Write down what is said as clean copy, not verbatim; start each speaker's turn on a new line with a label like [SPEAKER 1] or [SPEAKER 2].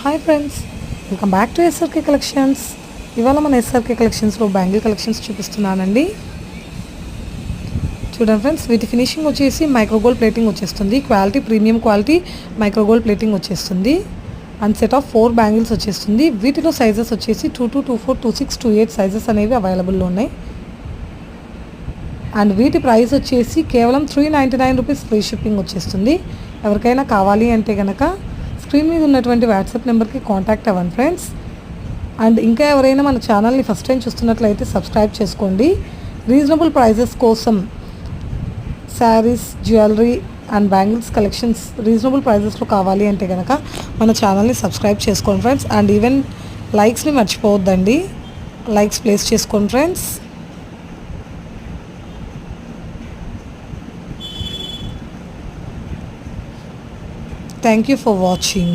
[SPEAKER 1] Hi friends, welcome back to SRK collections. ఇవాళ మన SRK కలెక్షన్స్లో బ్యాంగిల్ కలెక్షన్స్ చూపిస్తున్నానండి. చూడండి ఫ్రెండ్స్, వీటి ఫినిషింగ్ వచ్చేసి మైక్రోగోల్డ్ ప్లేటింగ్ వచ్చేస్తుంది. Quality premium quality micro gold plating వచ్చేస్తుంది. అండ్ సెట్ ఆఫ్ 4 బ్యాంగిల్స్ వచ్చేస్తుంది. వీటిలో సైజెస్ వచ్చేసి 22, 24, 26, 28 సైజెస్ అనేవి అవైలబుల్లో ఉన్నాయి. అండ్ వీటి ప్రైస్ వచ్చేసి కేవలం 399 రూపీస్ ఫ్రీ షిప్పింగ్ వచ్చేస్తుంది. ఎవరికైనా కావాలి అంటే కనుక స్క్రీన్ మీద ఉన్నటువంటి వాట్సాప్ నెంబర్కి కాంటాక్ట్ అవ్వండి ఫ్రెండ్స్. అండ్ ఇంకా ఎవరైనా మన ఛానల్ని ఫస్ట్ టైం చూస్తున్నట్లయితే సబ్స్క్రైబ్ చేసుకోండి. రీజనబుల్ ప్రైజెస్ కోసం saris, jewellery and bangles collections reasonable ప్రైజెస్లో కావాలి అంటే కనుక మన ఛానల్ని సబ్స్క్రైబ్ చేసుకోండి ఫ్రెండ్స్. అండ్ ఈవెన్ లైక్స్ని మర్చిపోవద్దండి, లైక్స్ ప్లేస్ చేసుకోండి friends. Thank you for watching.